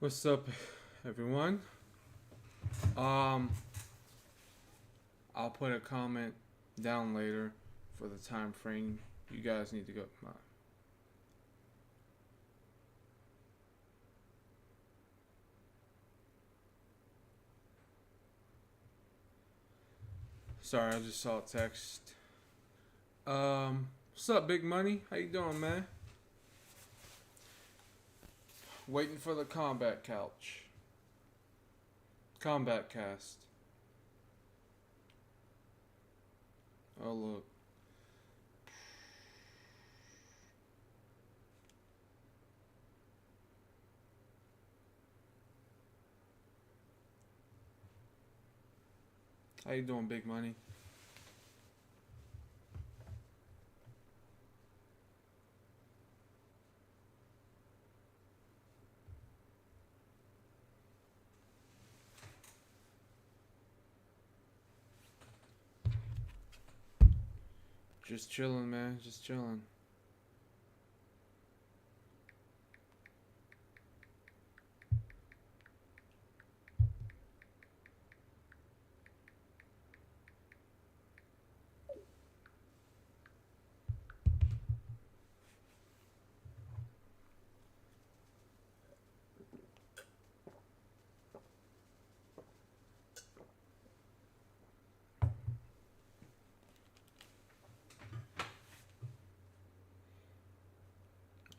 What's up, everyone? Um, I'll put a comment down later for the time frame. You guys need to go. Sorry, I just saw a text. What's up, Big Money? How you doing, man? Waiting for the combat couch. Combat cast. Oh, look. How you doing, Big Money? Just chilling, man. Just chilling.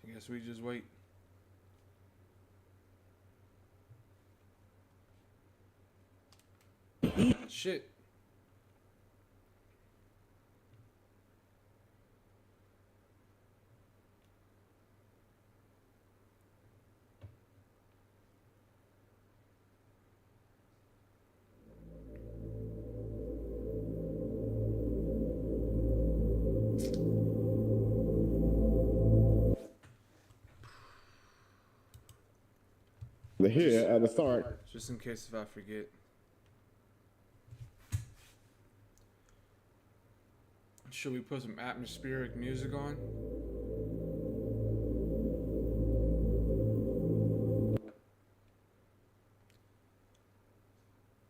I guess we just wait. Shit. Here at the start. Just in case if I forget. Should we put some atmospheric music on?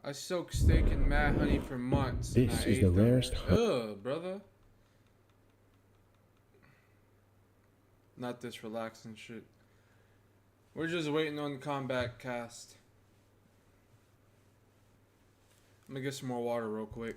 I soaked steak in mad honey for months. This is the rarest. Ugh, brother. Not this relaxing shit. We're just waiting on the combat cast. I'm gonna get some more water real quick.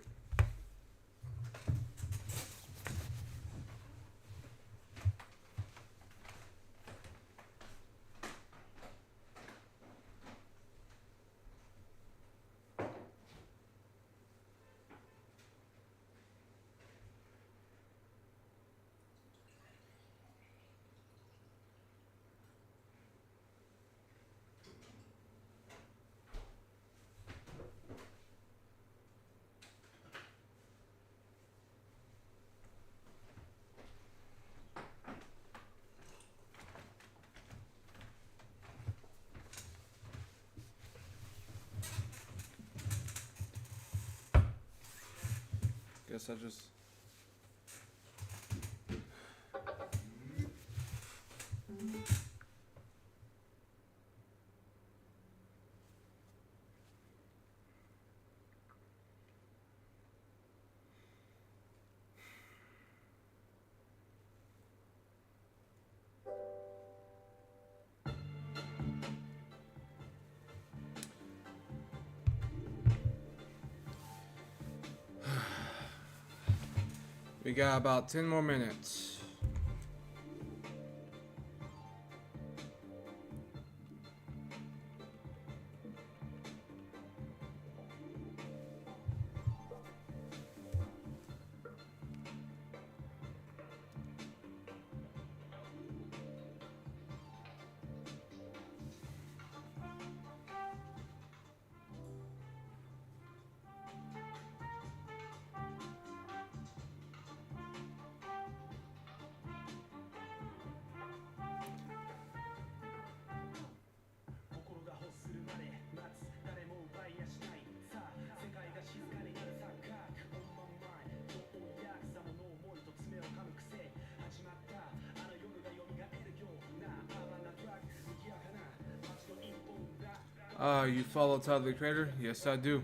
Guess I just... We got about 10 more minutes. You follow Tyler the Creator? Yes, I do.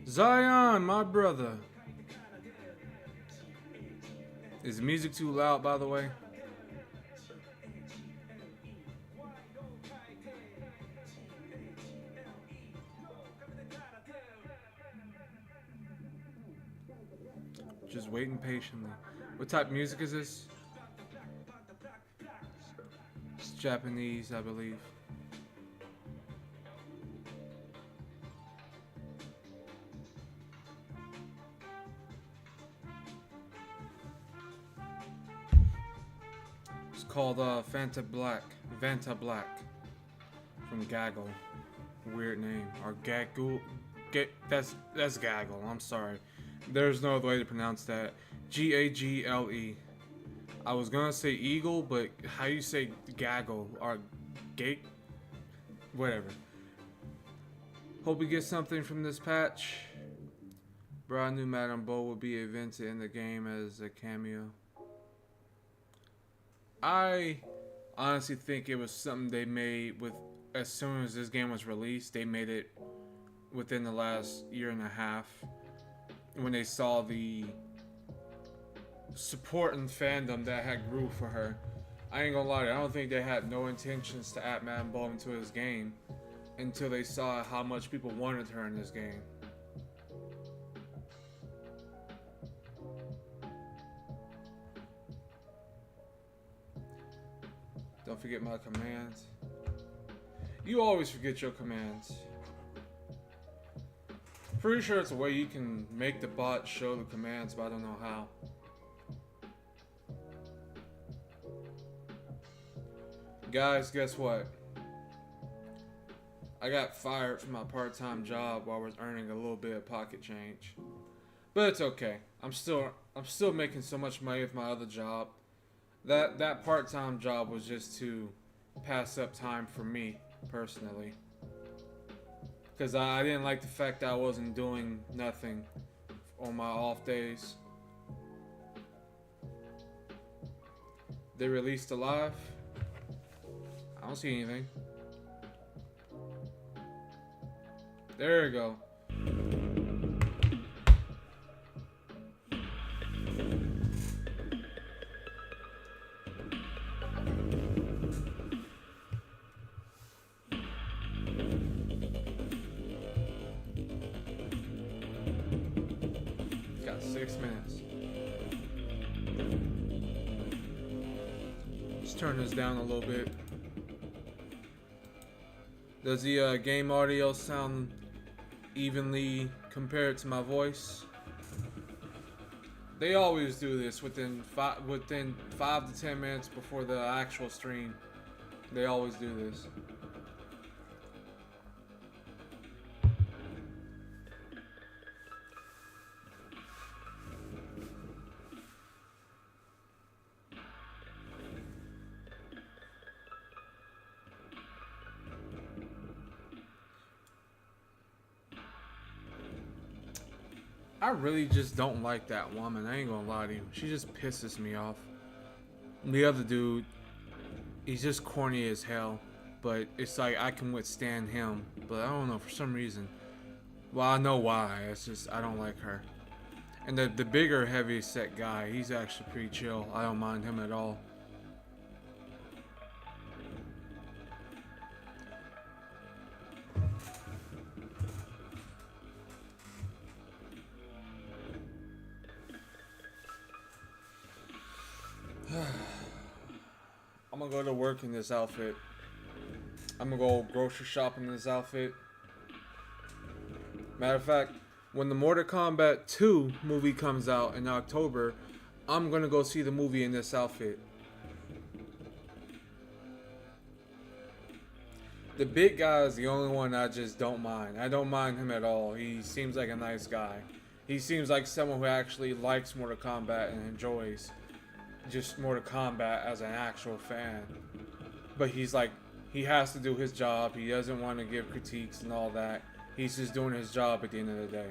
Zion, my brother. Is the music too loud, by the way? Just waiting patiently. What type of music is this? It's Japanese, I believe. It's called Vanta Black. Vanta Black. From Gaggle. Weird name. Or Gaggle. That's Gaggle. I'm sorry. There's no other way to pronounce that. Gagle. I was gonna say eagle, but how you say gaggle or gate? Whatever. Hope we get something from this patch. Bro, I knew Madame Bo would be invented in the game as a cameo. I honestly think it was something they made with as soon as this game was released. They made it within the last year and a half. When they saw the support and fandom that had grew for her. I ain't gonna lie to you, I don't think they had no intentions to add Madame Bo into his game until they saw how much people wanted her in this game. Don't forget my commands. You always forget your commands. Pretty sure it's a way you can make the bot show the commands, but I don't know how. Guys, guess what? I got fired from my part-time job while I was earning a little bit of pocket change. But it's okay. I'm still making so much money with my other job. That part-time job was just to pass up time for me personally. Because I didn't like the fact that I wasn't doing nothing on my off days. They released Alive. I don't see anything. There we go. Got 6 minutes. Let's turn this down a little bit. Does the game audio sound evenly compared to my voice? They always do this within 5 to 10 minutes before the actual stream. They always do this. I really just don't like that woman. I ain't gonna lie to you. She just pisses me off. The other dude, he's just corny as hell. But it's like I can withstand him. But I don't know, for some reason. Well, I know why. It's just I don't like her. And the bigger, heavy set guy, he's actually pretty chill. I don't mind him at all. I'm gonna go to work in this outfit. I'm gonna go grocery shopping in this outfit. Matter of fact, when the Mortal Kombat 2 movie comes out in October, I'm gonna go see the movie in this outfit. The big guy is the only one I just don't mind. I don't mind him at all. He seems like a nice guy. He seems like someone who actually likes Mortal Kombat and enjoys just Mortal Kombat as an actual fan. But he's like, he has to do his job. He doesn't want to give critiques and all that. He's just doing his job at the end of the day.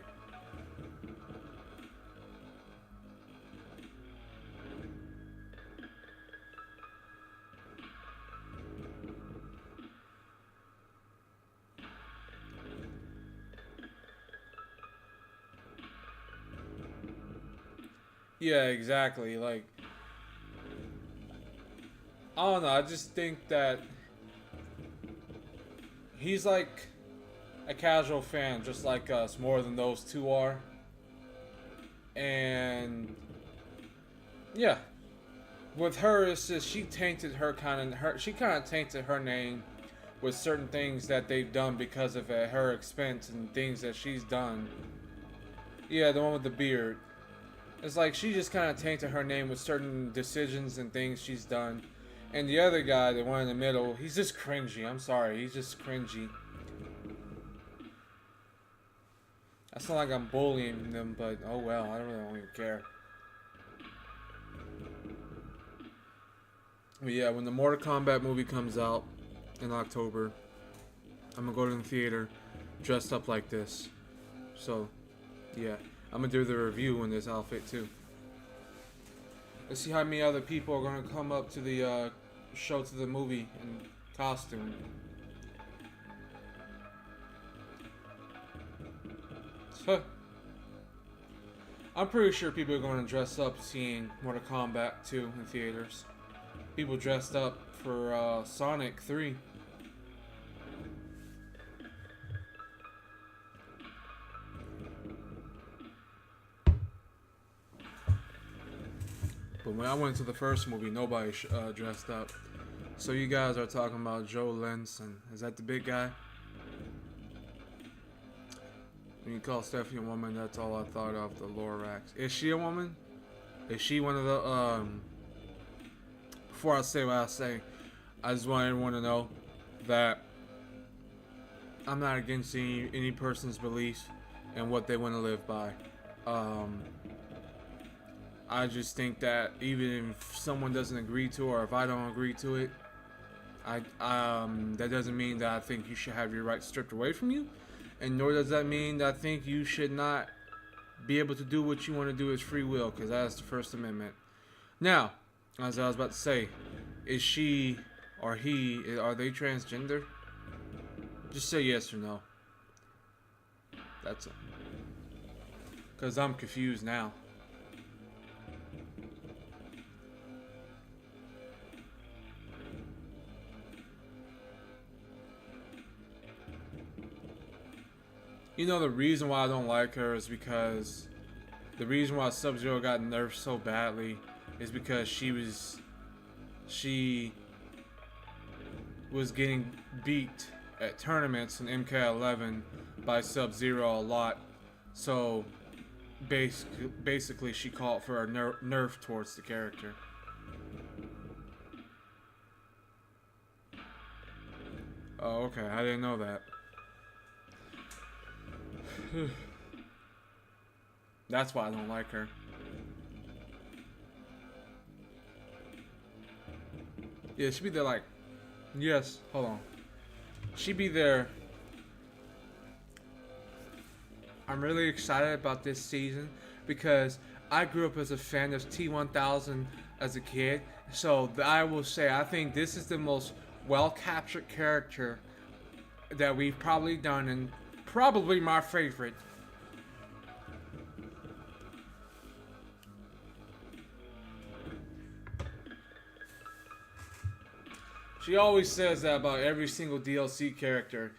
Yeah, exactly. Like, I don't know. I just think that he's like a casual fan, just like us, more than those two are. And yeah, with her, it's just she tainted she kind of tainted her name with certain things that they've done because of at her expense and things that she's done. Yeah, the one with the beard. It's like she just kind of tainted her name with certain decisions and things she's done. And the other guy, the one in the middle, he's just cringy. I'm sorry, he's just cringy. I sound like I'm bullying them, but oh well, I don't even care. But yeah, when the Mortal Kombat movie comes out in October, I'm gonna go to the theater dressed up like this. So, yeah, I'm gonna do the review in this outfit too. Let's see how many other people are gonna come up to the show, to the movie in costume. So, I'm pretty sure people are going to dress up seeing Mortal Kombat 2 in theaters. People dressed up for Sonic 3. But when I went to the first movie, nobody dressed up. So you guys are talking about Joe Lenson. Is that the big guy? When you call Stephanie a woman, that's all I thought of, the Lorax. Is she a woman? Is she one of the, before I say what I say, I just want everyone to know that I'm not against any person's beliefs and what they want to live by. I just think that even if someone doesn't agree to, or if I don't agree to it, that doesn't mean that I think you should have your rights stripped away from you, and nor does that mean that I think you should not be able to do what you want to do as free will, because that's the First Amendment. Now, as I was about to say, is she or he, are they transgender? Just say yes or no. That's it. Because I'm confused now. You know, the reason why I don't like her is because the reason why Sub-Zero got nerfed so badly is because she was getting beat at tournaments in MK11 by Sub-Zero a lot. So basically she called for a nerf towards the character. Oh, okay. I didn't know that. That's why I don't like her. Yeah, she'd be there like... Yes, hold on. She'd be there... I'm really excited about this season because I grew up as a fan of T-1000 as a kid. So I will say I think this is the most well-captured character that we've probably done, and probably my favorite. She always says that about every single DLC character.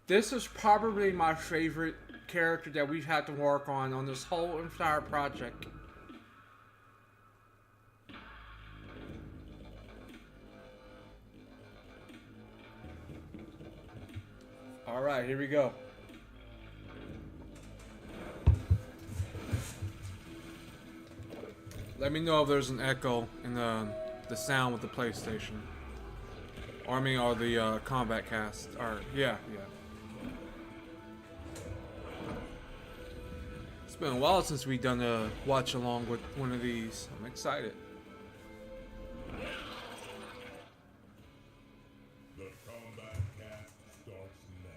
This is probably my favorite character that we've had to work on this whole entire project. Alright, here we go. Let me know if there's an echo in the sound with the PlayStation. Or I mean, or the Kombat Kast. Or, yeah. It's been a while since we've done a watch along with one of these. I'm excited. The Kombat Cast starts now.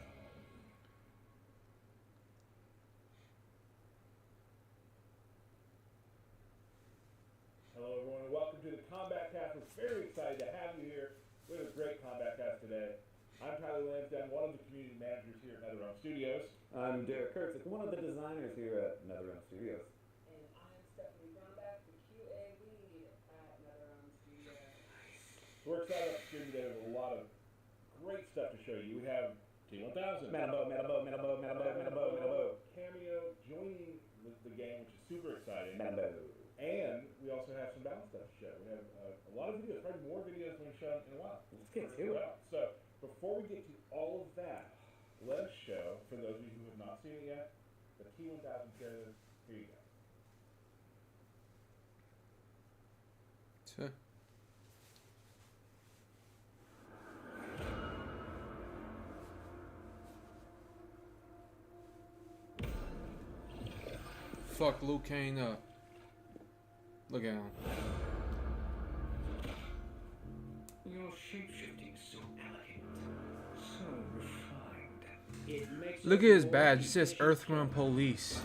to the Kombat Cast. We're very excited to have you here. We have a great Kombat Cast today. I'm Tyler Lansdowne, one of the community managers here at NetherRealm Studios. I'm Derek Kurtz, one of the designers here at NetherRealm Studios. And I'm Stephanie Brownback, the QA lead at NetherRealm Studios. We're excited about the stream today. We have a lot of great stuff to show you. We have T1000. Metabo. Cameo joining the game, which is super exciting. Metabo. And we also have some battle stuff to show. We have a lot of videos, probably more videos than we've shown in a while. Let's get to it. So, before we get to all of that, let us show, for those of you who have not seen it yet, the T1000 trailer. Here you go. Fuck Liu Kang up. Look at him. Your shapeshifting so elegant, so refined. It makes Look at his badge. It says Earthrealm Police.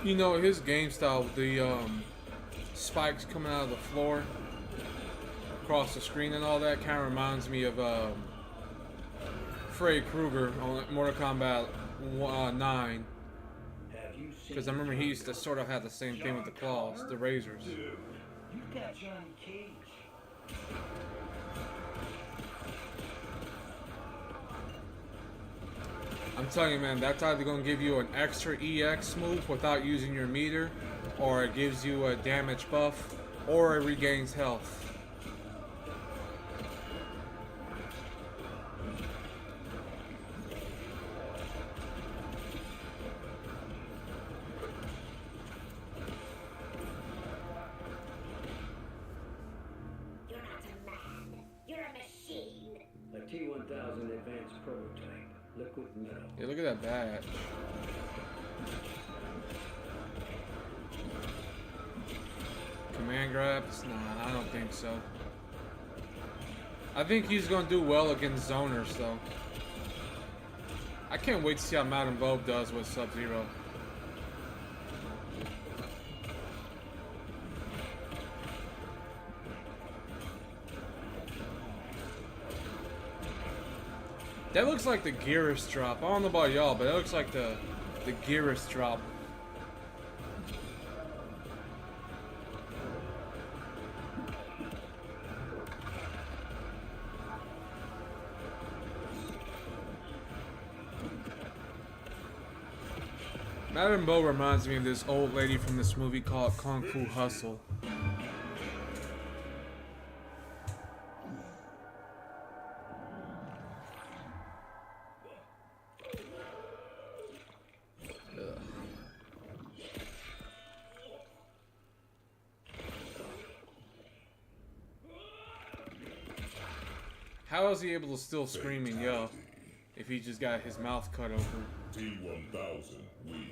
You know, his game style with the spikes coming out of the floor across the screen and all that kind of reminds me of Freddy Krueger on Mortal Kombat 9. Because I remember he used to sort of have the same thing with the claws, the razors. You've got Johnny Cage. I'm telling you, man, that's either going to give you an extra EX move without using your meter, or it gives you a damage buff, or it regains health. You're not a man. You're a machine. A T1000 advanced prototype. Liquid metal. Yeah, look at that badge. Command grabs? Nah, I don't think so. I think he's gonna do well against zoners, though. I can't wait to see how Madame Bob does with Sub-Zero. That looks like the Gearus drop. I don't know about y'all, but that looks like the Gearus drop. Madame Bo reminds me of this old lady from this movie called Kung Fu Hustle. How is he able to still scream and yell if he just got his mouth cut open? T1000 wins.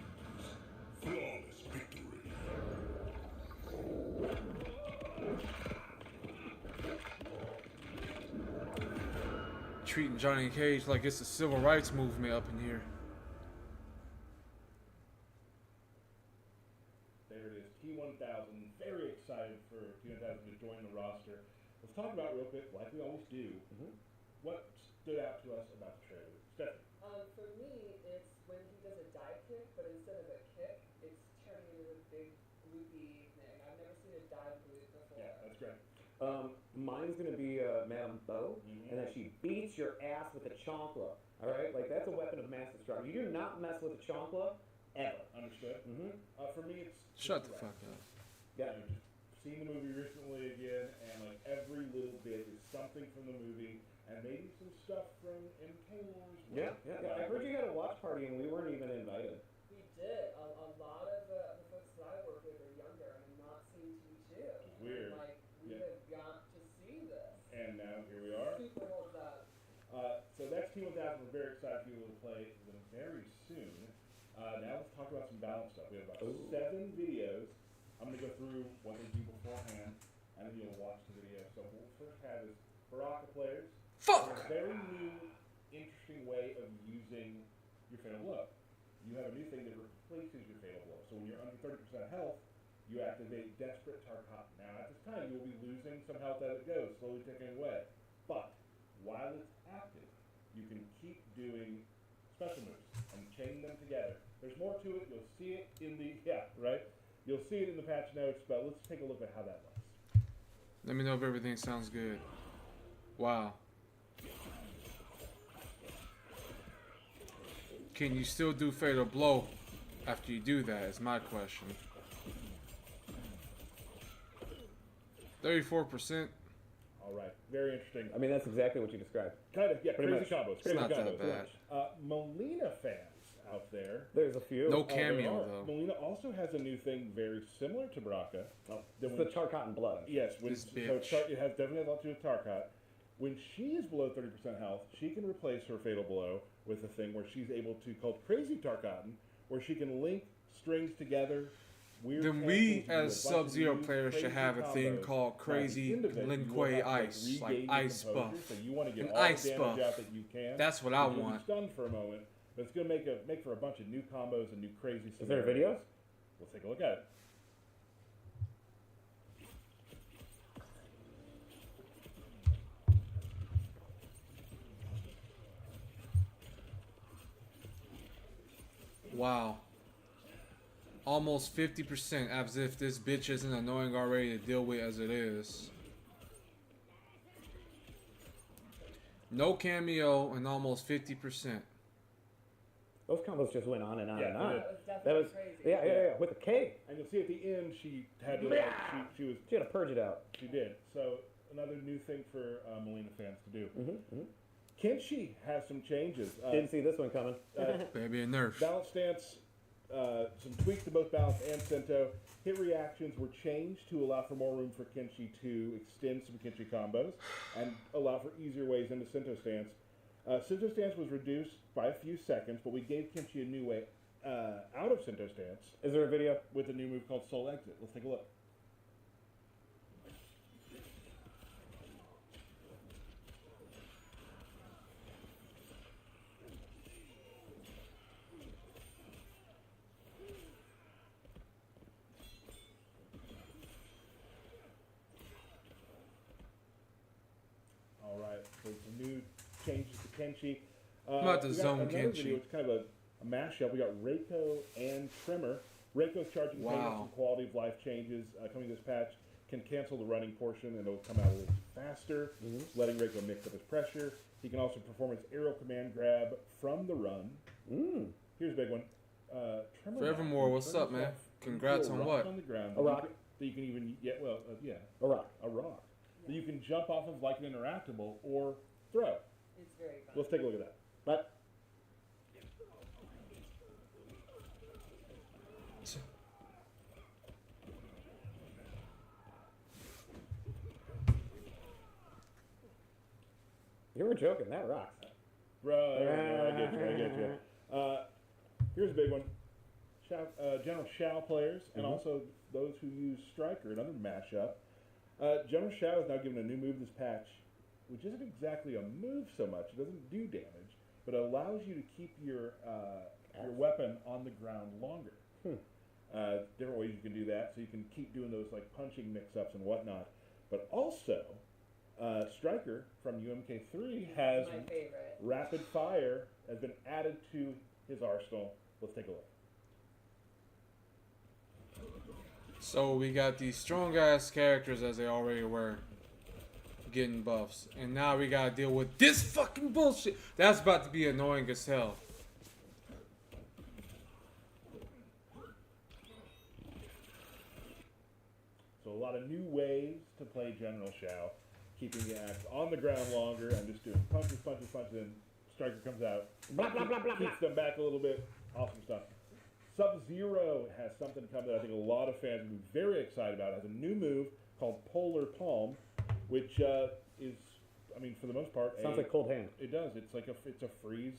Flawless victory. Treating Johnny Cage like it's a civil rights movement up in here. There it is, T1000. Very excited for T1000 to join the roster. Let's talk about real quick, like we always do. What stood out to us about the trailer? Stephanie. For me, it's when he does a dive kick, but instead of a kick, it's turning into a big loopy thing. I've never seen a dive loop before. Yeah, that's great. Mine's gonna be Madame Bo, and then she beats your ass with a chancla. All right, like that's a weapon of mass destruction. You do not mess with a chancla ever. Understood. For me, it's Shut the fuck up. Yeah. You know, just seeing the movie recently again, and like every little bit is something from the movie, and maybe some stuff from MK Lore as well. Yeah. I heard you had a watch party and we weren't even invited. We did. A lot of the folks that I work with are younger and have not seen T2. Weird. And, like, we have got to see this. And now here we are. Super holds up. So that's T1000. We're very excited to be able to play them very soon. Now let's talk about some balance stuff. We have about 7 videos. I'm going to go through what they do beforehand, and then you'll watch the video. So what we'll first have is Baraka players. Fuck! A very new, interesting way of using your Fatal Blow. You have a new thing that replaces your Fatal Blow. So when you're under 30% health, you activate Desperate Tarkatan. Now at this time, you will be losing some health as it goes, slowly ticking away. But while it's active, you can keep doing special moves and chain them together. There's more to it. You'll see it in the You'll see it in the patch notes. But let's take a look at how that looks. Let me know if everything sounds good. Wow. Can you still do Fatal Blow after you do that? Is my question. 34%. All right, very interesting. I mean, that's exactly what you described. Kind of, yeah, Pretty crazy much. combos. It's Crazy not combos. that bad. Melina fans out there. There's a few. No there cameo are. though. Melina also has a new thing very similar to Baraka. It's the Tarkatan blood. Yes, This so bitch. it has definitely a lot to do with Tarkat. When she is below 30% health, she can replace her Fatal Blow with a thing where she's able to, called Crazy Tarkatan, where she can link strings together. Weird Then we, cancels, you do a as bunch of Sub-Zero new players, should crazy have a thing combos. called Now, at Crazy the end of it, you will Linquay have to, Ice, regain like your ice buff. composure, So you want to get An all ice the damage buff. out that you can. That's what I You'll be want. stunned for a moment, but it's going to make for a bunch of new combos and new crazy scenarios. Is there a video? Let's take a look at it. Wow. Almost 50%, as if this bitch isn't annoying already to deal with as it is. No cameo and almost 50%. Those combos just went on and on Yeah, and they on. did. That was That definitely was crazy. yeah, with a K. And you'll see at the end, she had to, she She had to purge it out. She did. So another new thing for Melina fans to do. Mm-hmm. Kenshi has some changes. Didn't see this one coming. Baby a nerf. Balance stance, some tweaks to both balance and Sento. Hit reactions were changed to allow for more room for Kenshi to extend some Kenshi combos and allow for easier ways into Sento stance. Sento stance was reduced by a few seconds, but we gave Kenshi a new way out of Sento stance Is there a video? with a new move called Soul Exit. Let's take a look. All right, so some new changes to Kenshi. I'm about to we got zone another Kenshi. Video, it's kind of a mashup. We got Reiko and Trimmer. Reiko's charging payments Wow. and quality of life changes coming this patch. Can cancel the running portion and it'll come out a little faster, letting Reiko mix up his pressure. He can also perform his aerial command grab from the run. Here's a big one. Trimmer Forevermore, now what's can up, turn man? himself Congrats into a on rock what? On the ground A rock. that you can even, A rock. a rock. That you can jump off of like an interactable or throw. It's very fun. Let's take a look at that. But you were joking. That rocks. Right, I get you. Here's a big one. General Shao players, and also those who use Striker, another mashup. General Shao is now given a new move this patch, which isn't exactly a move so much. It doesn't do damage, but it allows you to keep your weapon on the ground longer. Different ways you can do that, so you can keep doing those like punching mix-ups and whatnot. But also, Striker from UMK3 has My favorite. Rapid Fire has been added to his arsenal. Let's take a look. So we got these strong ass characters as they already were getting buffs. And now we gotta deal with this fucking bullshit. That's about to be annoying as hell. So a lot of new ways to play General Shao, keeping the axe on the ground longer and just doing punches, and Striker comes out, Blah blah blah blah blah. keeps them back a little bit. Awesome stuff. Sub-Zero has something coming that I think a lot of fans will be very excited about. It has a new move called Polar Palm, which is I mean, for the most part, Sounds like Cold Hand. It does. It's like it's a freeze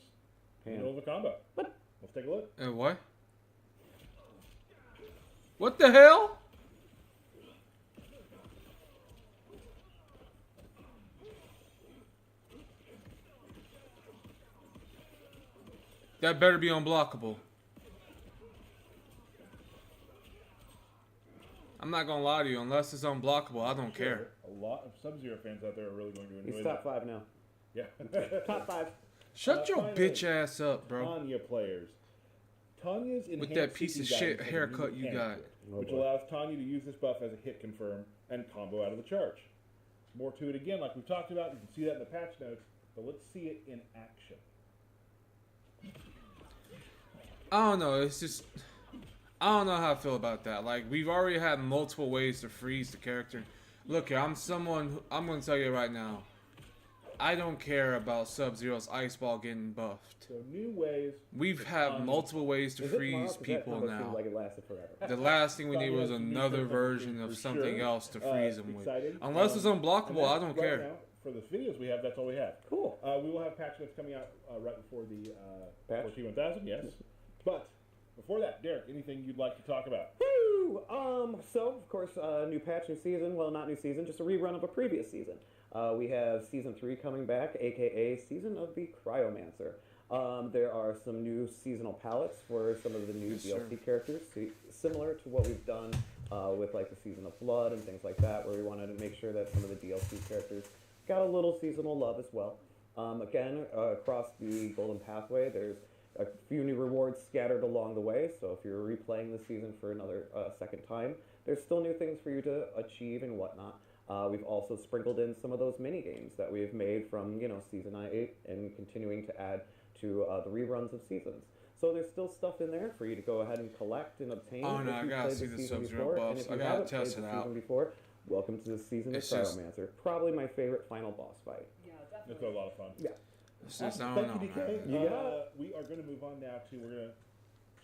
in the Hand. middle of a combo. What? Let's take a look. What? What the hell? That better be unblockable. I'm not gonna lie to you, unless it's unblockable, I don't care. A lot of Sub-Zero fans out there are really going to enjoy He's that. top 5 now. Yeah. Top 5. Shut your finally, bitch ass up, bro. Tanya players. Tanya's enhanced With that piece of CC shit guidance has a haircut new you got. mechanic, which allows Tanya to use this buff as a hit confirm and combo out of the charge. More to it again, like we've talked about. You can see that in the patch notes, but let's see it in action. I don't know, it's just... I don't know how I feel about that. Like, we've already had multiple ways to freeze the character. Look here, I'm gonna tell you right now. I don't care about Sub-Zero's Ice Ball getting buffed. So new ways. We've had multiple ways to Is it freeze tomorrow? 'Cause that people combo seemed now. like it lasted forever. The last thing we need Tanya was has some new another stuff version for of something sure. else to freeze them with. Exciting. Unless it's unblockable, And I that's don't right care. now, for the videos we have, that's all we have. Cool. We will have patch notes coming out right before the Patch? 14-1000, yes. But before that, Derek, anything you'd like to talk about? Woo! So, of course, new patch, new season. Well, not new season, just a rerun of a previous season. We have Season 3 coming back, a.k.a. Season of the Cryomancer. There are some new seasonal palettes for some of the new DLC characters, similar to what we've done with like the Season of Blood and things like that, where we wanted to make sure that some of the DLC characters got a little seasonal love as well. Again, across the Golden Pathway, there's a few new rewards scattered along the way, so if you're replaying the season for another second time, there's still new things for you to achieve and whatnot. We've also sprinkled in some of those mini games that we've made from, Season 8 and continuing to add to the reruns of seasons. So there's still stuff in there for you to go ahead and collect and obtain. Oh, no, if I you gotta played see the season Sub-Zero before, buffs. and if I you gotta haven't test played it the out. season before, welcome to the season It's of just- Cryomancer. Probably my favorite final boss fight. Yeah, It's definitely. a lot of fun. Yeah. It's just, I Thank don't know, you, DK. man. You got We are going to move on now to, we're going to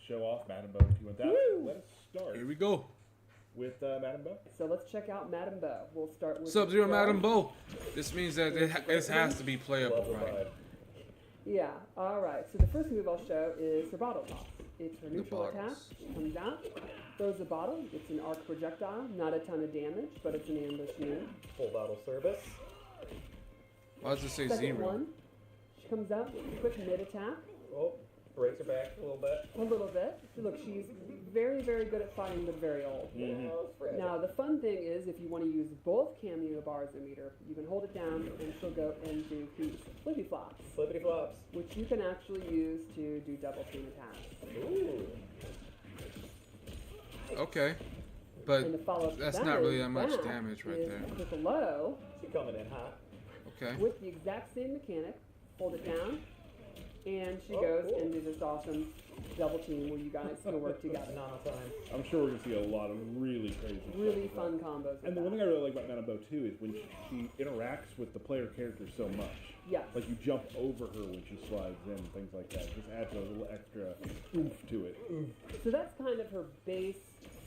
show off Madame Bo T1000. Woo! Let us start Here we go. with Madame Bo. So let's check out Madame Bo. We'll start with Sub-Zero the Madam Bo. This means that this has to be playable, Love the right? vibe. Yeah, alright. So the first move I'll show is her bottle toss. It's her neutral attack. bottles. She comes out, throws a bottle. It's an arc projectile. Not a ton of damage, but it's an ambush move. Full bottle service. Why does it say Second zero? one, she comes out with a quick mid attack. Oh, breaks her back a little bit. A little bit. Look, she's very, very good at fighting, but very old. Now, the fun thing is, if you want to use both cameo bars or meter, you can hold it down and she'll go and do flippy flops, Flippity flops. which you can actually use to do double team attacks. Ooh. Okay. And But the follow-up to that's that not really is that much that damage right is there. With a low, She coming in hot. Okay. with the exact same mechanic, hold it down, and she Oh, goes cool. and does this awesome double team where you guys can work together. Nano time. I'm sure we're going to see a lot of really crazy Really stuff. fun combos. with And the one that. thing I really like about Madame Bo too is when she interacts with the player character so much. Yes. Like you jump over her when she slides in and things like that. It just adds a little extra oomph to it. So that's kind of her base,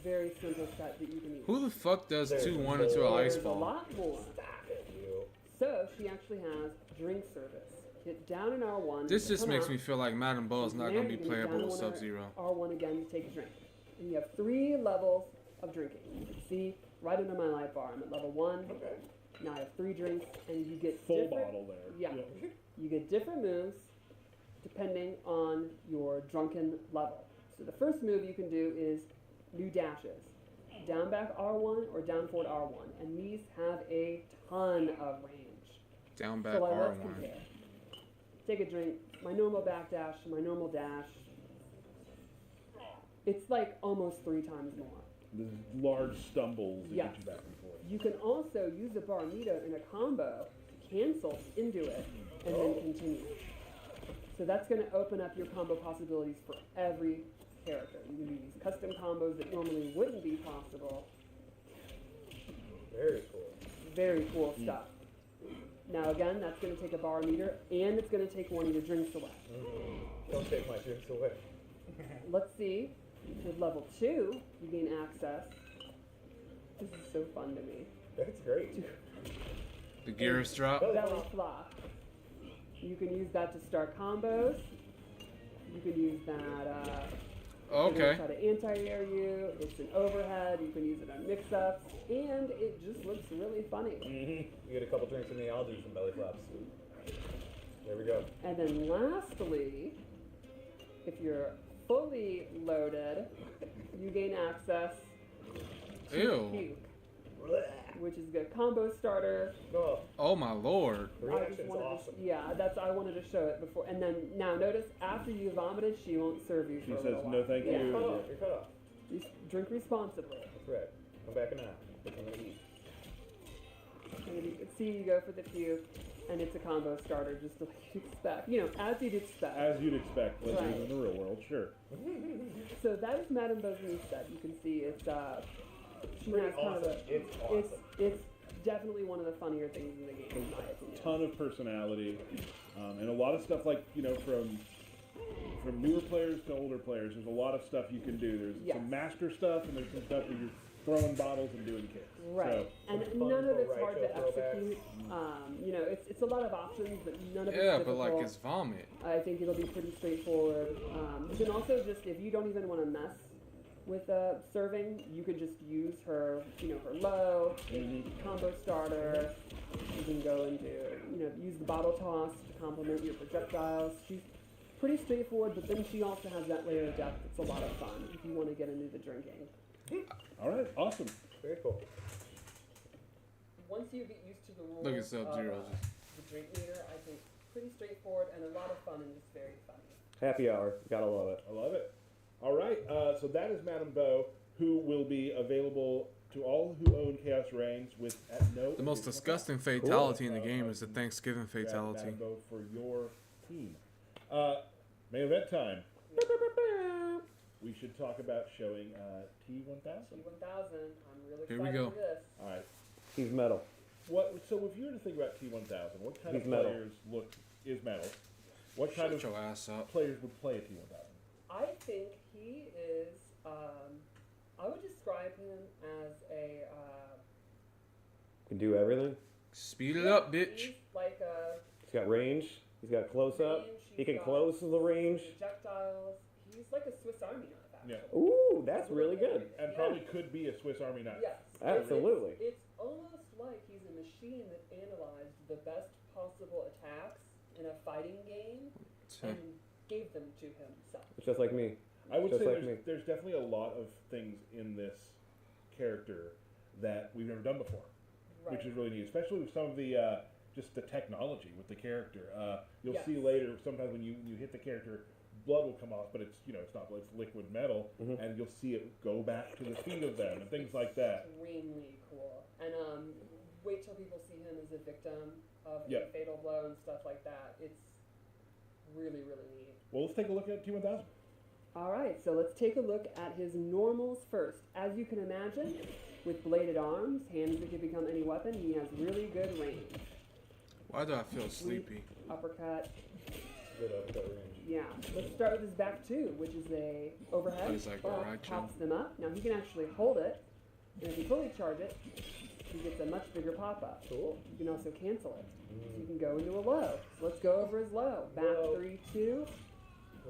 very simple set that you can use. Who the fuck does There's 2-1 into an ice There's a ball? lot more. Stop it, you. So she actually has drink service. Hit down in R1. This just come makes out, me feel like Madam Bo is not and going to be there you playable down with to one Sub-Zero. R1 again to take a drink. And you have 3 levels of drinking. You can see right under my light bar. I'm at level 1. Okay. Now I have 3 drinks, and you get Full different, bottle there. Yeah. You get different moves depending on your drunken level. So the first move you can do is new dashes. Down back R1 or down forward R1. And these have a ton of range. Down back So like, let's R1. compare. Take a drink. My normal back dash, my normal dash. It's like almost 3 times more. There's large stumbles that Yes. get you back and forth. You can also use a Barmito in a combo to cancel into it and then continue. So that's going to open up your combo possibilities for every character. You can do these custom combos that normally wouldn't be possible. Very cool. Very cool stuff. Now again, that's going to take a bar meter, and it's going to take one of your drinks away. Don't take my drinks away. Let's see. With level 2, you gain access. This is so fun to me. That's great. The gears drop. belly flop. You can use that to start combos. You can use that. Okay. Try to anti-air you. It's an overhead. You can use it on mix-ups, and it just looks really funny. You get a couple drinks in me, I'll do some belly flops. There we go. And then lastly, if you're fully loaded, you gain access to Ew. Puke, which is a combo starter. Oh my lord. The I just reaction's wanted awesome. I wanted to show it before. And then now notice after you vomited, she won't serve you. She for a says little no while. thank Yeah. you. Cut off. You're cut off. Drink responsibly. That's right. Come back an hour. I'm gonna eat. And then you can see you go for the puke, and it's a combo starter, just like you'd expect. As you'd expect. As you'd expect, living Right. in the real world, sure. So that is Madame Beau's new set. You can see it's she Pretty has kind of awesome. It's awesome. it's definitely one of the funnier things in the game, in my opinion. Ton of personality, and a lot of stuff like from newer players to older players. There's a lot of stuff you can do. There's Yes. some master stuff, and there's some stuff where you're throwing bottles and doing kicks. Right, and fun none of for it's hard to retro throwbacks. execute. It's a lot of options, but none of it's Yeah, difficult. but like it's vomit. I think it'll be pretty straightforward. You can also just, if you don't even want to mess with serving, you could just use her, her low combo starter. You can go into, use the bottle toss to complement your projectiles. She's pretty straightforward, but then she also has that layer of depth that's a lot of fun if you want to get into the drinking. All right, awesome. Very cool. Once you get used to the rules Look at Sub-Zero. the drink meter, I think pretty straightforward and a lot of fun and just very funny. Happy hour. Gotta love it. I love it. All right, so that is Madame Beau, who will be available to all who own Chaos Reigns with at no. The most disgusting fatality in the game is the Thanksgiving fatality. Madame Beau for your team. Main event time. We should talk about showing T1000. T1000, I'm really Here excited we go. for this. All right. He's metal. So if you were to think about T1000, what kind He's of metal. players is metal? What kind Shut of your ass up. players would play a T1000? I think he is, I would describe him as a, Can do everything. Speed it up, he's bitch. like a He's got range. He's got close up. range, He he's can got close the range. projectiles. He's like a Swiss Army knife, actually. Yeah. Ooh, that's really good. And probably could be a Swiss Army knife. Yes. Absolutely. It's almost like he's a machine that analyzed the best possible attacks in a fighting game and gave them to himself. It's just like me. I would Just say like me. there's definitely a lot of things in this character that we've never done before, which is really neat, especially with some of the just the technology with the character. You'll Yes. see later sometimes when you hit the character, blood will come off, but it's it's not blood, it's liquid metal, and you'll see it go back to the feet of them and things like that. Extremely cool. And wait till people see him as a victim of Yeah. a fatal blow and stuff like that. It's really, really neat. Well, let's take a look at T1000. All right, so let's take a look at his normals first. As you can imagine, with bladed arms, hands that can become any weapon, he has really good range. Why do I feel sleepy? Uppercut. Good uppercut range. Yeah. Let's start with his back two, which is a overhead. Plays like Raichu. Pops them up. Now he can actually hold it, and if you fully charge it, he gets a much bigger pop up. Cool. You can also cancel it. So you can go into a low. So let's go over his low. Back Low. 3-2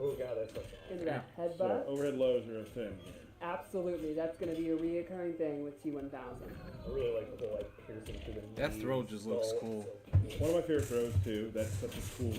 Oh god, that's so into that So headbutt. overhead lows are a thing. Absolutely, that's going to be a reoccurring thing with T1000. I really like the whole piercing to the That knee, throw just looks skull. cool. One of my favorite throws too. That's such a cool,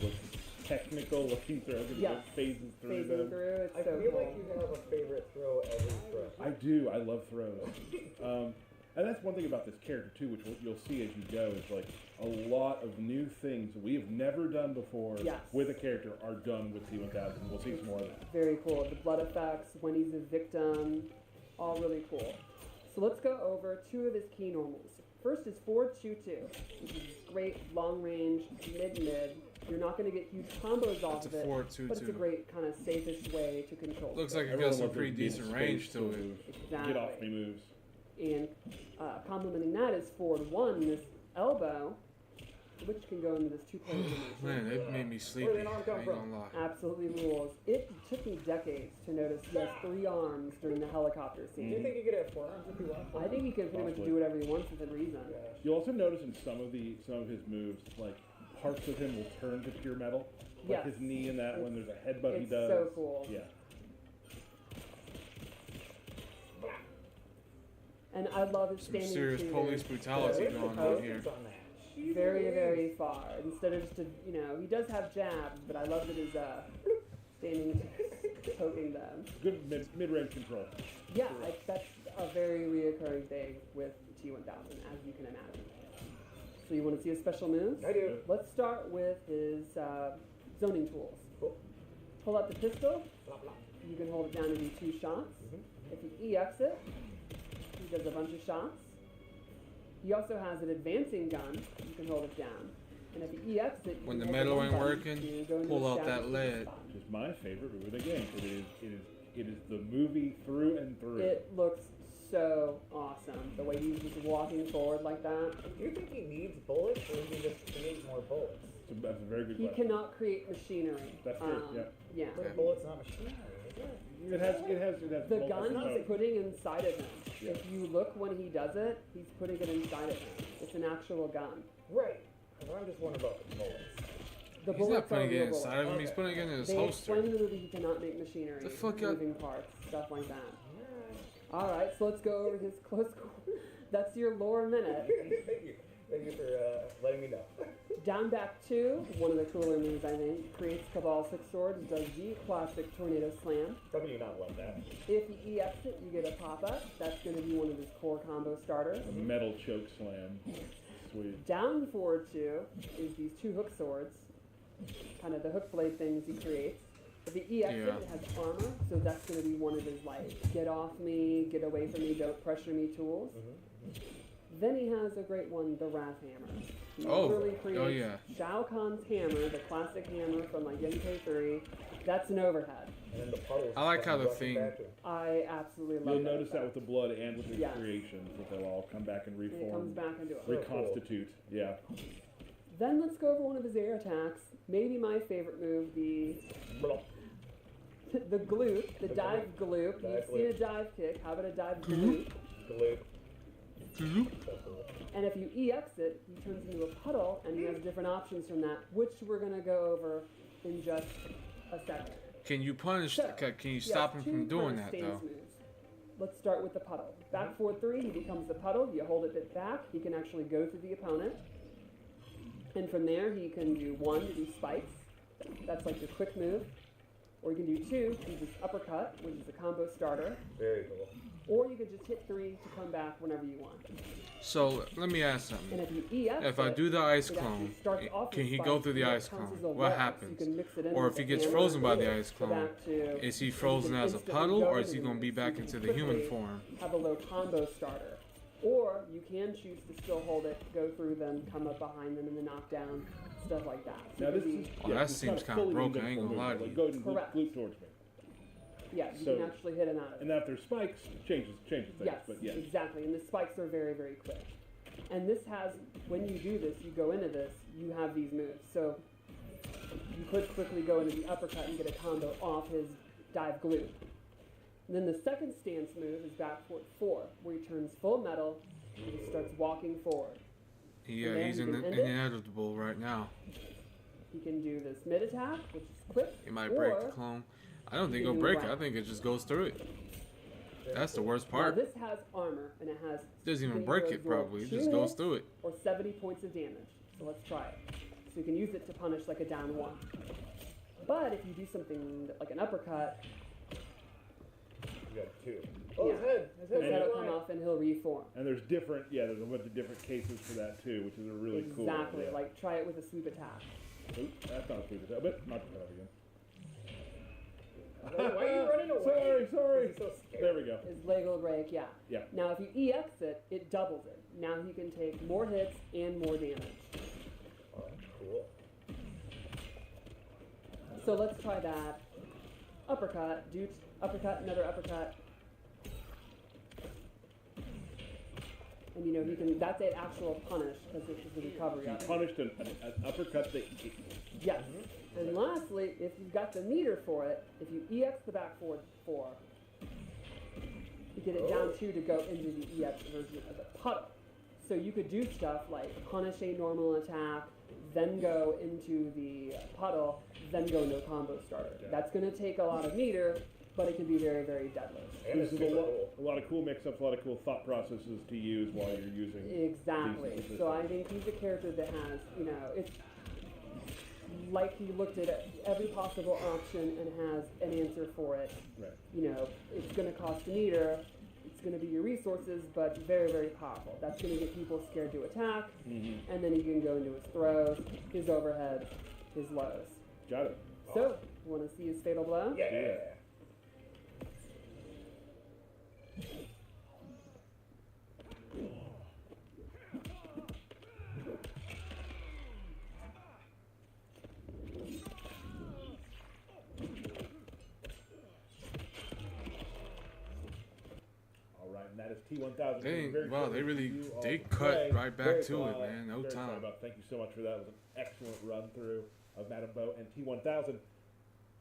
technical looking throw. It Yes. just phases through Phasing them. through, it's I so feel cool. like you have a favorite throw every throw. I do. I love throws. And that's one thing about this character too, which you'll see as you go, is like a lot of new things that we have never done before Yes. with a character are done with T1000. We'll see some more of that. Very cool. The blood effects, when he's a victim, all really cool. So let's go over two of his key normals. First is 4-2-2, which is great long range, mid-mid. You're not going to get huge combos off It's of a it, 4-2-2. but it's a great kind of safest way to control. Looks like it Everyone got some loves pretty those deep decent space range to it. moves. Exactly. Get off me moves. And complementing that is forward 1, this elbow. which can go into this two-player animation. Man, it made me sleepy. Where did the arm come I ain't from? gonna lie. Absolutely rules. It took me decades to notice he has 3 arms during the helicopter Do scene. you think you could have 4 arms if you want? I think he can pretty much Possibly. do whatever he wants within reason. You'll also notice in some of his moves, like parts of him will turn to pure metal. Like Yes. his knee in that when there's a headbutt he It's does. so cool. Yeah. And I love his Some standing serious shooter. police brutality going on here. Very, very far. Instead of just he does have jabs, but I love that his standing poking them. Good mid-range control. Yeah, that's a very reoccurring thing with T1000, as you can imagine. So you want to see his special moves? I do. Let's start with his zoning tools. Cool. Pull out the pistol. Blah, blah. You can hold it down and do 2 shots. If he EX it, he does a bunch of shots. He also has an advancing gun. You can hold it down. And if he EX it, you When the can metal hold ain't one button working, to go into pull a out stab that and lead. spot. Which is my favorite movie of the game. It is the movie through and through. It looks so awesome. The way he's just walking forward like that. Do you think he needs bullets, or does he just create more bullets? That's a very good He question. cannot create machinery. That's true, yeah. Yeah. But bullets not machinery, is it? It has The multiple gun he's modes. putting inside of him. Yeah. If you look when he does it, he's putting it inside of him. It's an actual gun. Right. But I'm just wondering about the bullets. The He's bullets not putting are it real inside of him. He's Okay. putting it in his They holster. explain in the movie he cannot make machinery, The fuck up. moving parts, stuff like that. All right, so let's go over his close. That's your lore minute. Thank you. Thank you for letting me know. Down back 2, one of the cooler moves I think, creates Cabal 6 swords, does the classic tornado slam. How can you not love that? If he EX it, you get a pop-up. That's going to be one of his core combo starters. A metal choke slam. Sweet. Down forward 2 is these 2 hook swords, kind of the hook blade things he creates. If he EX Yeah. it has armor, so that's going to be one of his get off me, get away from me, don't pressure me tools. Then he has a great one, the Wrath Hammer. He Oh, literally creates oh, yeah. Shao Kahn's hammer, the classic hammer from MK3. That's an overhead. And then the puddles. I like how the rushing thing- back to him. I absolutely love You'll notice that effect. with the blood and with the Yes. creations, that they'll all come back and And it reform, comes back into it. reconstitute. Yeah. Then let's go over one of his air attacks. Maybe my favorite move, the Blah. the gloop, the dive gloop. Dive You've seen gloop. a dive kick. How about a dive gloop? Glue. And if you EX it, he turns into a puddle, and he has different options from that, which we're going to go over in just a second. Can you punish? So, Can you he stop has him from 2 doing kind of that stance though? moves. Let's start with the puddle. Back forward 3, he becomes the puddle. You hold it bit back. He can actually go through the opponent. And from there, he can do 1 to do spikes. That's like your quick move. Or you can do 2, which is uppercut, which is a combo starter. Very cool. Or you can just hit 3 to come back whenever you want. So let me ask And something. if you EX If I it, do the ice it actually clone, starts off can with he spikes, go through the and it ice counts clone? as a What wall, so happens? you can mix it in Or with if he the gets hammer frozen by and the ice go clone, back to- is he you frozen can as a instantly puddle, go or is he into going to be it, back so you into can the human quickly form? Have a low combo starter. Or you can choose to still hold it, go through them, come up behind them in the knockdown, stuff like that. So Now it this could is be- Oh, that this is seems not a kinda fully broken, I ain't invincible gonna lie move. to Like, you. go ahead and Correct. glute towards me. yeah, you so- can actually hit them out of it. And after spikes, changes things. Yes, But yeah. exactly. And the spikes are very, very quick. And this has, when you do this, you go into this, you have these moves. So you could quickly go into the uppercut and get a combo off his dive glue. And then the second stance move is back forward 4, where he turns full metal and he starts walking forward. Yeah, And then he's you can end it. inedible right now. He can do this mid attack, which is quick. He might break the or- clone. I don't think you he'll can break do it. I round. think it just goes through it. That's the worst Now part. this has armor and it has. Doesn't you even can break either it absorb probably. It 2 just goes hits through it. Or 70 points of damage. So let's try it. So you can use it to punish like a down 1. But if you do something like an uppercut, You got 2. Oh, Yeah. his head. His his head. head will come off and he'll reform. And there's a bunch of different cases for that too, which is a really cool. Exactly. Yeah. Like try it with a sweep attack. Oop, that's not a sweep attack, but not to again. Why are you running away? Sorry. He's so scared. There we go. His leg will break, yeah. Yeah. Now if you EX it, it doubles it. Now he can take more hits and more damage. Oh, cool. So let's try that. Uppercut, do another uppercut. And you know, he can. That's an actual punish because it's the recovery. He of it. punished an uppercut that Yes. And lastly, if you've got the meter for it, if you EX the back forward 4, you get it down 2 to go into the EX version of the puddle. So you could do stuff like punish a normal attack, then go into the puddle, then go into a combo starter. That's going to take a lot of meter, but it can be very, very deadly. And this is a lot of cool mix-ups, a lot of cool thought processes to use while you're using. Exactly. So I think he's a character that has, you know, it's like he looked at every possible option and has an answer for it. Right. You know, it's going to cost a meter, it's going to be your resources, but very, very powerful. That's going to get people scared to attack, and then he can go into his throws, his overhead, his lows. Got it. So, want to see his fatal blow? Yeah. That is T1000. They really cut play. right back Very to it, fun. man. No Very time. fun about. Thank you so much for that. It was an excellent run through of Madam Bo and T1000.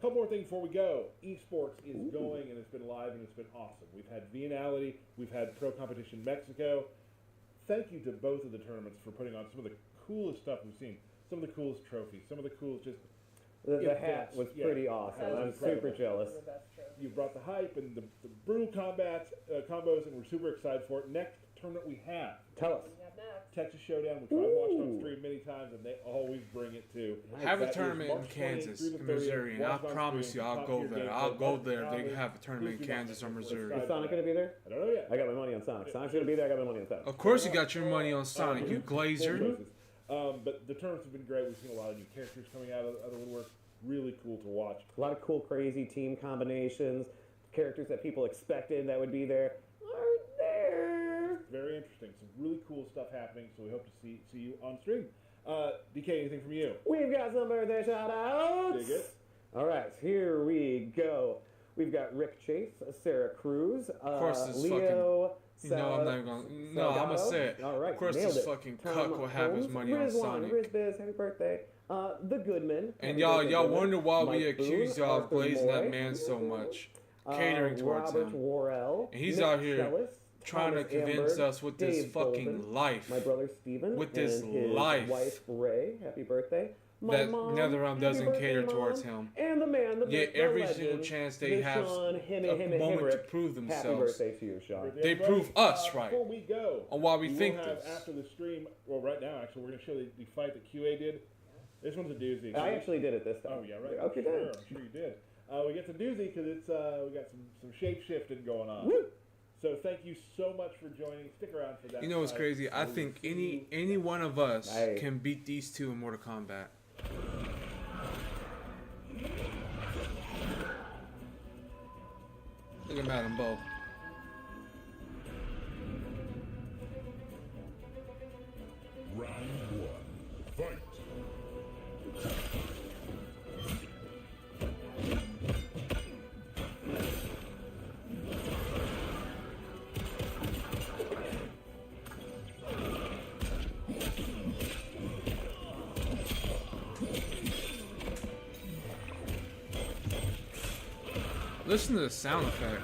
Couple more things before we go. Esports is going, and it's been live, and it's been awesome. We've had Viennality, we've had Pro Competition Mexico. Thank you to both of the tournaments for putting on some of the coolest stuff we've seen. Some of the coolest trophies, some of the coolest just. The hat was pretty awesome. That was I'm super jealous. You brought the hype and the brutal combos, and we're super excited for it. Next tournament we have. Tell us. Texas Showdown, which I've watched on stream many times, and they always bring it too. Have a That is tournament in March 20th Kansas, through the in 30th. Missouri, and I Watch on promise stream, you, I'll top go tier there. gameplay. I'll go there. They College. have a tournament in Please do not Kansas or miss it. Missouri. Is Sonic going to be there? I don't know yet. I got my money on Sonic. Sonic's going to be there. I got my money on Sonic. Of course, you got your money on Sonic, you glazer. But the tournaments have been great. We've seen a lot of new characters coming out of the woodwork. Really cool to watch. A lot of cool, crazy team combinations. Characters that people expected that would be there aren't there. Very interesting. Some really cool stuff happening. So we hope to see you on stream. DK, anything from you? We've got some birthday shout-outs. Dig it. All right, here we go. We've got Rick Chase, Sarah Cruz, Of course, this Leo. You know I'm not gonna. No, I'm gonna say it. All right, Of course, nailed this it. fucking Tom cuck will have his Holmes, money on Rizwan, Sonic. Rizbiz, happy birthday. The Goodman. And happy y'all birthday, wonder Goodman. why Mike we accuse Boone, y'all of Arthur glazing Moy, that man so much, catering towards Robert him, Worrell, and he's Nick out here Schellis, trying to Thomas convince Amberg, us with this Dave fucking Bolden, life. my brother Steven, With this and his life. wife Ray, happy birthday. My That mom, NetherRealm happy doesn't birthday, cater Mom. towards him. And the man, the Yet myth, the every legend, single chance they have Sean, a moment to prove Happy themselves. birthday to you, Sean. They prove us right Before we go, on why we will think have this. after the stream. Well, right now, actually, we're going to show the fight that QA did. This one's a doozy. I actually did it this time. Oh yeah, right. Okay, sure, good. I'm sure you did. We get some doozy because it's we got some shape shifting going on. Woo! So thank you so much for joining. Stick around for that. You know what's fight. crazy? I We will think see any one of us Hey. can beat these two in Mortal Kombat. Look at Madam Bo. Round 1. Fight. Listen to the sound effect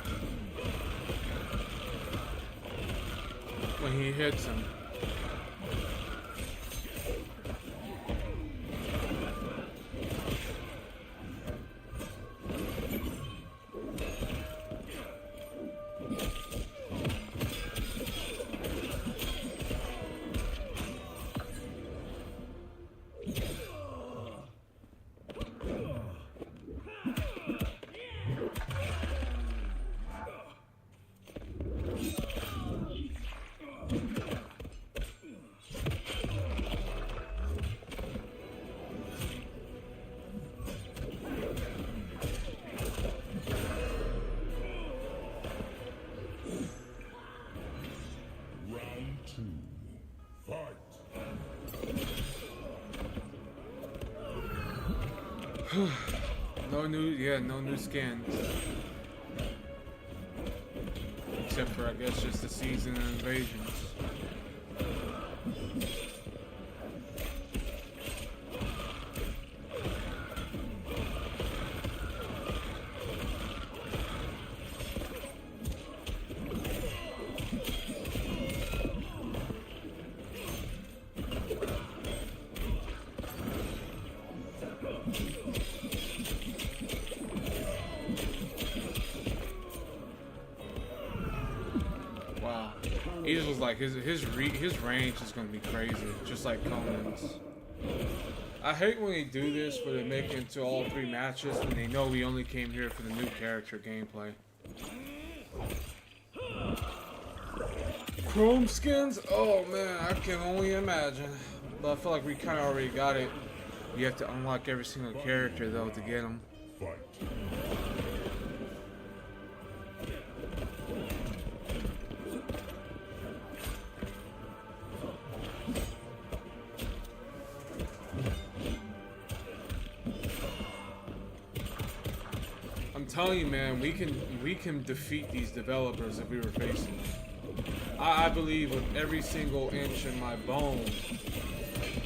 when he hits him. Round 2. Fight. No new skins. Except for, I guess, just the season and invasions. Wow. He just was like his range is gonna be crazy, just like Conan's. I hate when they do this, where they make it into all 3 matches, and they know we only came here for the new character gameplay. Chrome skins? Oh man, I can only imagine. But I feel like we kind of already got it. You have to unlock every single character though to get them. Fight. I'm telling you, man, we can defeat these developers if we were facing them. I believe with every single inch in my bone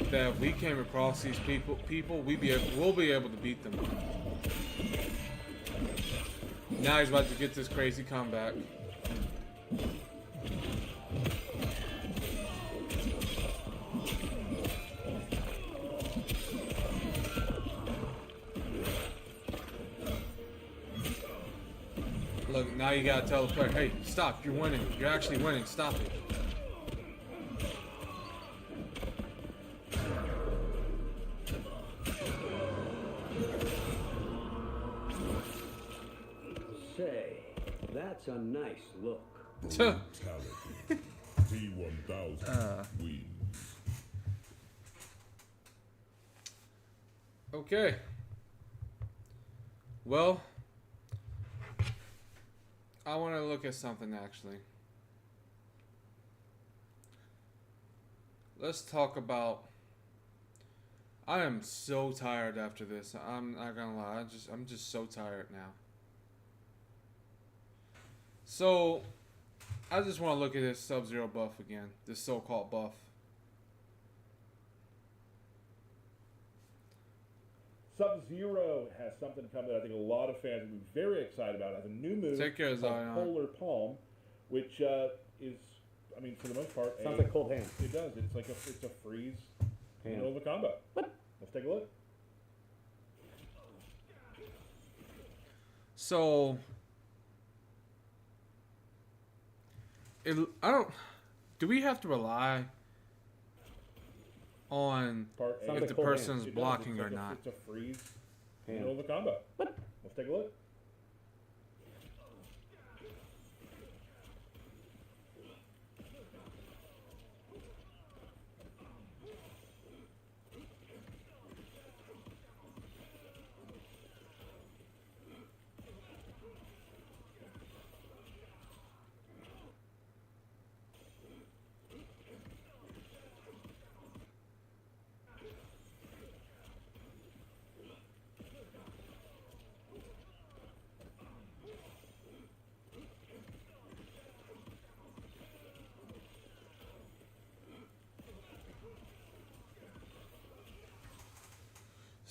that if we came across these people, we'll be able to beat them. Now he's about to get this crazy comeback. Look, now you gotta tell the player, hey, stop, you're winning. You're actually winning, stop it. Say, that's a nice look. Brutality. T1000 wins. Okay. Well, I want to look at something actually. Let's talk about. I am so tired after this. I'm not gonna lie. I'm just so tired now. So, I just want to look at this Sub-Zero buff again. This so-called buff. Sub-Zero has something coming that I think a lot of fans will be very excited about. It has a new move Take care, called Zion. Polar Palm, which is, I mean, for the most part, Sounds like cold hand. It does. It's like it's a freeze in the Hand. middle of a combo. What? Let's take a look. So, do we have to rely on Part A. Sounds if like the cold hand. person's It does. blocking It's or like not? It's a freeze in the Hand. middle of a combo. What? Let's take a look.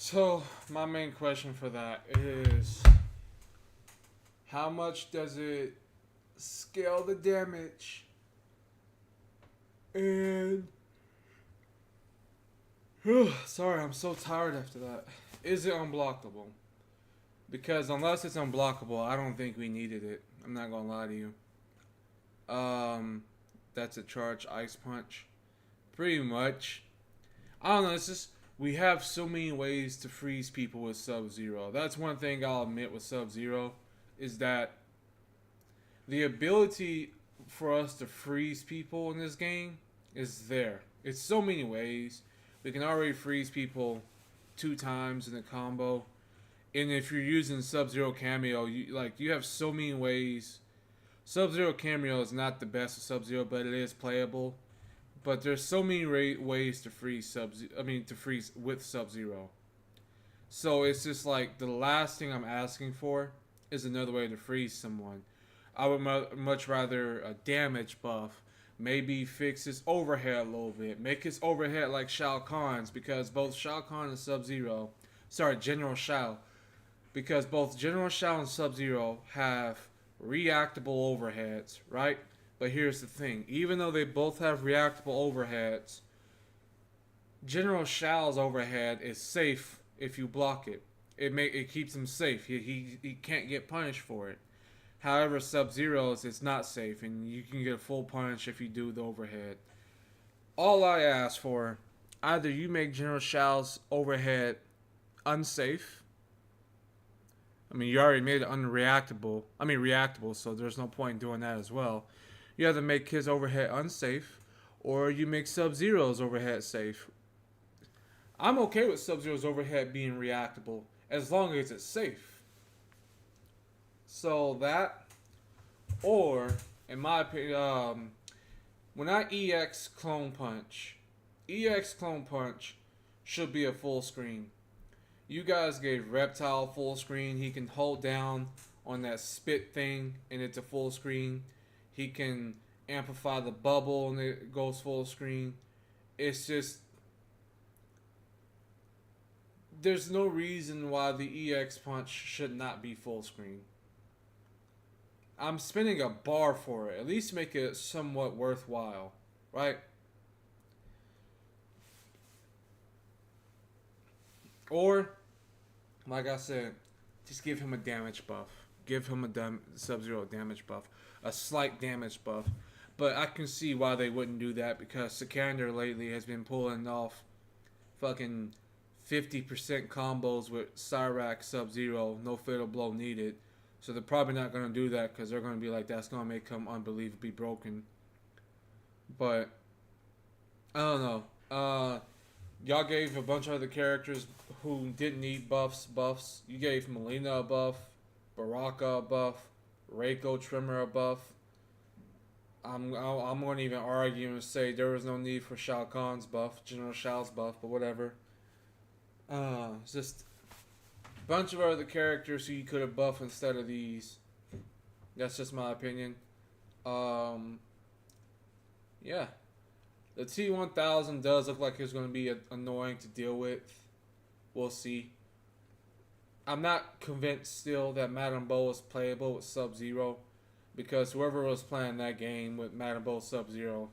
So, my main question for that is, how much does it scale the damage? And, sorry, I'm so tired after that. Is it unblockable? Because unless it's unblockable, I don't think we needed it. I'm not gonna lie to you. That's a charge ice punch. Pretty much. I don't know, it's just, we have so many ways to freeze people with Sub-Zero. That's one thing I'll admit with Sub-Zero, is that the ability for us to freeze people in this game is there. It's so many ways. We can already freeze people 2 times in a combo. And if you're using Sub-Zero Cameo, you have so many ways. Sub-Zero Cameo is not the best of Sub-Zero, but it is playable. But there's so many ways to freeze to freeze with Sub-Zero. So it's just like the last thing I'm asking for is another way to freeze someone. I would much rather a damage buff. Maybe fix his overhead a little bit. Make his overhead like Shao Kahn's, because both Shao Kahn and Sub-Zero, General Shao, because both General Shao and Sub-Zero have reactable overheads, right? But here's the thing. Even though they both have reactable overheads, General Shao's overhead is safe if you block it. It keeps him safe. He can't get punished for it. However, Sub-Zero's it's not safe, and you can get a full punish if you do the overhead. All I ask for, either you make General Shao's overhead unsafe. I mean, you already made it reactable, so there's no point in doing that as well. You have to make his overhead unsafe, or you make Sub-Zero's overhead safe. I'm okay with Sub-Zero's overhead being reactable, as long as it's safe. So that, or, in my opinion, when I EX Clone Punch should be a full screen. You guys gave Reptile full screen. He can hold down on that spit thing and it's a full screen. He can amplify the bubble and it goes full screen. It's just, there's no reason why the EX Punch should not be full screen. I'm spending a bar for it. At least make it somewhat worthwhile, right? Or, like I said, just give him a damage buff. Give him a Sub-Zero damage buff. A slight damage buff. But I can see why they wouldn't do that, because Sikander lately has been pulling off fucking 50% combos with Cyrax Sub-Zero, no fatal blow needed. So they're probably not going to do that, because they're going to be like, that's going to make him unbelievably broken. But, I don't know. Y'all gave a bunch of other characters who didn't need buffs. You gave Melina a buff, Baraka a buff, Reiko Trimmer a buff. I'm going to even argue and say there was no need for Shao Kahn's buff, General Shao's buff, but whatever. It's just a bunch of other characters who you could have buffed instead of these. That's just my opinion. Yeah. The T-1000 does look like it's going to be annoying to deal with. We'll see. I'm not convinced still that Madame Bo is playable with Sub-Zero, because whoever was playing that game with Madame Bo Sub-Zero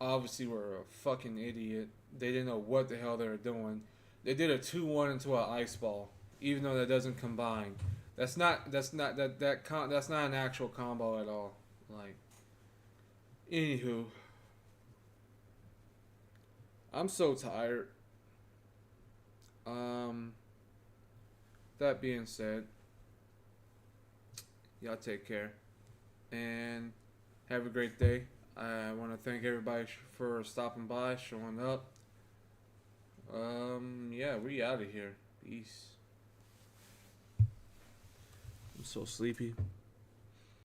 obviously were a fucking idiot. They didn't know what the hell they were doing. They did a 2-1 into an ice ball, even though that doesn't combine. That's not an actual combo at all. Like, anywho, I'm so tired. That being said, y'all take care and have a great day. I want to thank everybody for stopping by, showing up. Yeah, we out of here. Peace. I'm so sleepy.